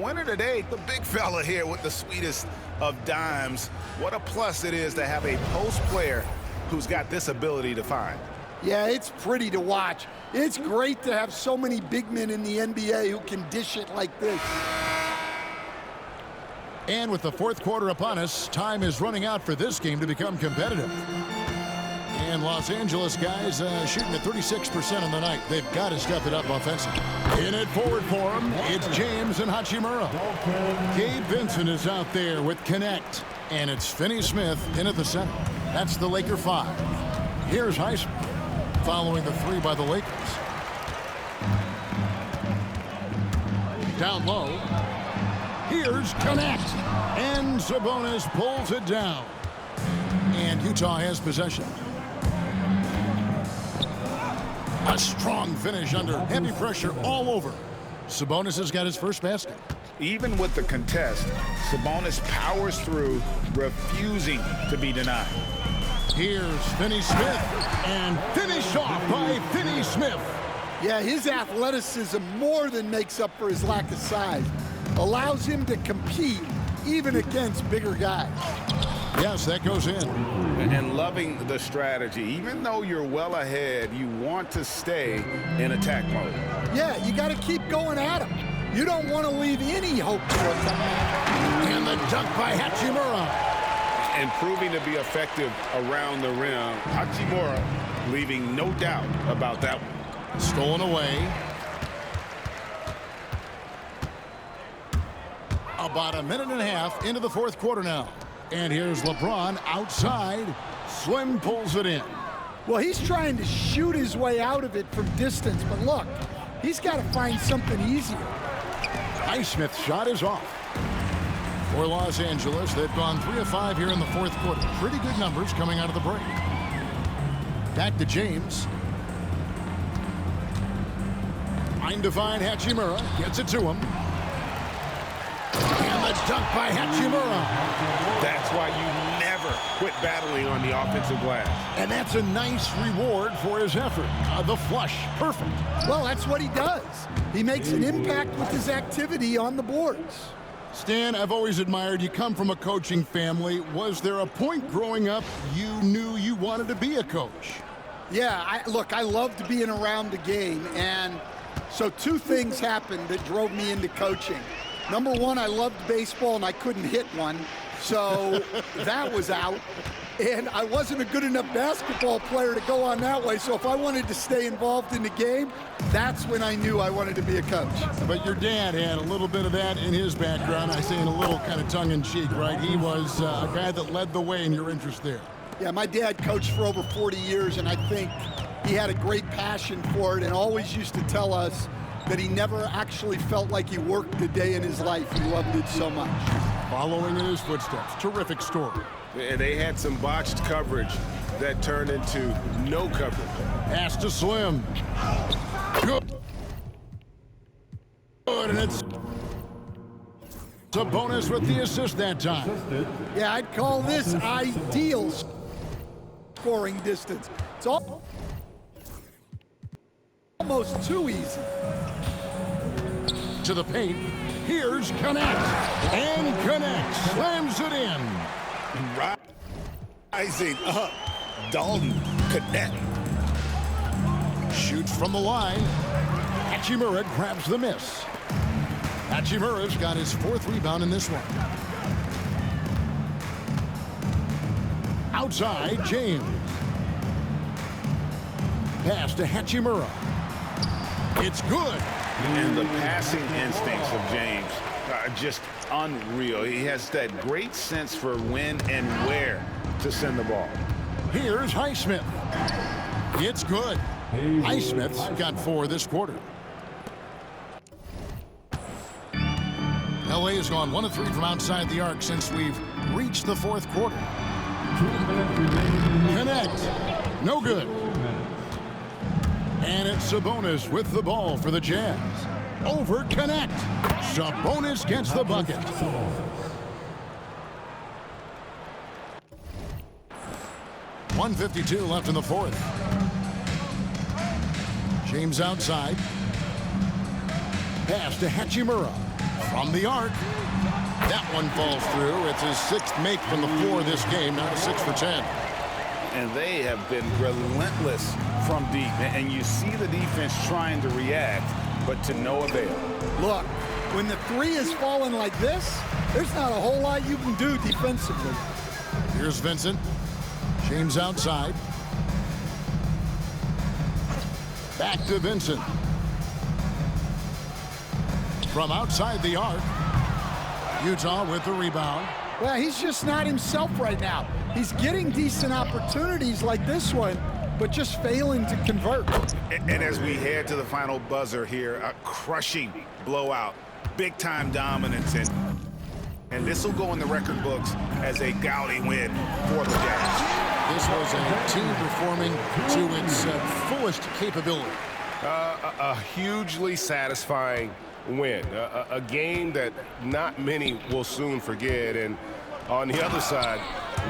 Winner today, the big fella here with the sweetest of dimes. What a plus it is to have a post player who's got this ability to find. Yeah, it's pretty to watch. It's great to have so many big men in the NBA who can dish it like this. And with the fourth quarter upon us, time is running out for this game to become competitive. And Los Angeles guys shooting at 36% on the night. They've got to step it up offensively. In it forward for him, it's James and Hachimura. Gabe Vincent is out there with Connect. And it's Finney Smith in at the center. That's the Laker 5. Here's Highsmith following the 3 by the Lakers. Down low. Here's Connect. And Sabonis pulls it down. And Utah has possession. A strong finish under heavy pressure all over. Sabonis has got his first basket. Even with the contest, Sabonis powers through, refusing to be denied. Here's Finney Smith, and finished off by Finney Smith. Yeah, his athleticism more than makes up for his lack of size. Allows him to compete even against bigger guys. Yes, that goes in. And loving the strategy. Even though you're well ahead, you want to stay in attack mode. Yeah, you got to keep going at him. You don't want to leave any hope for it. And the dunk by Hachimura. And proving to be effective around the rim. Hachimura leaving no doubt about that one. Stolen away. About a minute and a half into the fourth quarter now. And here's LeBron outside. Slim pulls it in. Well, he's trying to shoot his way out of it from distance, but look, he's got to find something easier. Highsmith's shot is off. For Los Angeles, they've gone 3 of 5 here in the fourth quarter. Pretty good numbers coming out of the break. Back to James. Trying to find Hachimura. Gets it to him. And the dunk by Hachimura. That's why you never quit battling on the offensive glass. And that's a nice reward for his effort. The flush. Perfect. Well, that's what he does. He makes an impact with his activity on the boards. Stan, I've always admired you. Come from a coaching family. Was there a point growing up you knew you wanted to be a coach? Yeah, look, I loved being around the game. And so 2 things happened that drove me into coaching. Number 1, I loved baseball and I couldn't hit one. So that was out. And I wasn't a good enough basketball player to go on that way. So if I wanted to stay involved in the game, that's when I knew I wanted to be a coach. But your dad had a little bit of that in his background. I say in a little kind of tongue-in-cheek, right? He was a guy that led the way in your interest there. Yeah, my dad coached for over 40 years, and I think he had a great passion for it and always used to tell us that he never actually felt like he worked a day in his life. He loved it so much. Following in his footsteps. Terrific story. And they had some botched coverage that turned into no coverage. Pass to Slim. Good. And it's Sabonis with the assist that time. Yeah, I'd call this ideal scoring distance. It's almost too easy. To the paint. Here's Connect. And Connect slams it in. Rising up. Dalton Connect. Shoots from the line. Hachimura grabs the miss. Hachimura's got his 4th rebound in this one. Outside, James. Pass to Hachimura. It's good. And the passing instincts of James are just unreal. He has that great sense for when and where to send the ball. Here's Highsmith. It's good. Highsmith's got 4 this quarter. LA has gone 1 of 3 from outside the arc since we've reached the fourth quarter. Connect. No good. And it's Sabonis with the ball for the Jazz. Over Connect. Sabonis gets the bucket. .152 left in the fourth. James outside. Pass to Hachimura. From the arc. That one falls through. It's his 6th make from the floor this game, now 6 for 10. And they have been relentless from deep. And you see the defense trying to react, but to no avail. Look, when the 3 is falling like this, there's not a whole lot you can do defensively. Here's Vincent. James outside. Back to Vincent. From outside the arc. Utah with the rebound. Well, he's just not himself right now. He's getting decent opportunities like this one, but just failing to convert. And as we head to the final buzzer here, a crushing blowout, big-time dominance, and this will go in the record books as a gaudy win for the Jazz. This was a team performing to its fullest capability. A hugely satisfying win, a game that not many will soon forget, and on the other side,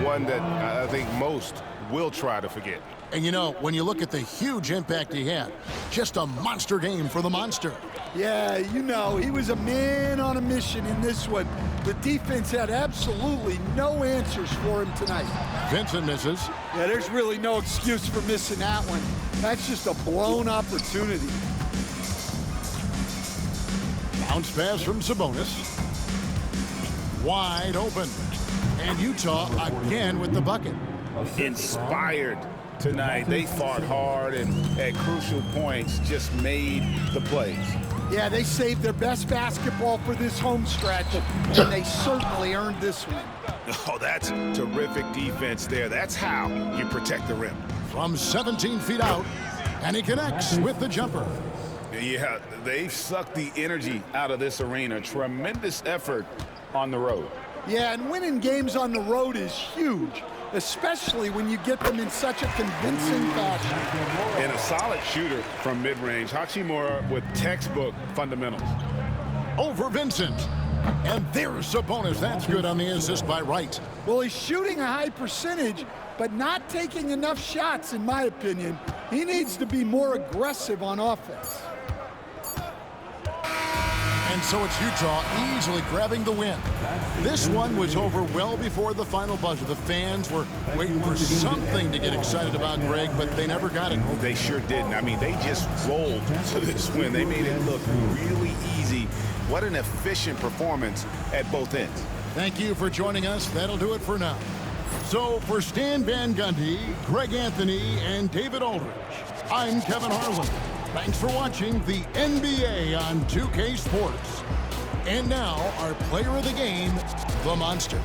one that I think most will try to forget. And you know, when you look at the huge impact he had, just a monster game for the Monster. Yeah, you know, he was a man on a mission in this one. The defense had absolutely no answers for him tonight. Vincent misses. Yeah, there's really no excuse for missing that one. That's just a blown opportunity. Bounce pass from Sabonis. Wide open. And Utah again with the bucket. Inspired tonight. They fought hard and at crucial points just made the plays. Yeah, they saved their best basketball for this home stretch, and they certainly earned this win. Oh, that's terrific defense there. That's how you protect the rim. From 17 feet out, and he connects with the jumper. Yeah, they've sucked the energy out of this arena. Tremendous effort on the road. Yeah, and winning games on the road is huge, especially when you get them in such a convincing fashion. And a solid shooter from mid-range. Hachimura with textbook fundamentals. Over Vincent. And there's Sabonis. That's good on the assist by Wright. Well, he's shooting a high percentage, but not taking enough shots, in my opinion. He needs to be more aggressive on offense. And so it's Utah easily grabbing the win. This one was over well before the final buzzer. The fans were waiting for something to get excited about, Greg, but they never got it. They sure didn't. I mean, they just rolled to this win. They made it look really easy. What an efficient performance at both ends. Thank you for joining us. That'll do it for now. So for Stan Van Gundy, Greg Anthony, and David Aldridge, I'm Kevin Harlan. Thanks for watching the NBA on 2K Sports. And now, our player of the game, the Monster.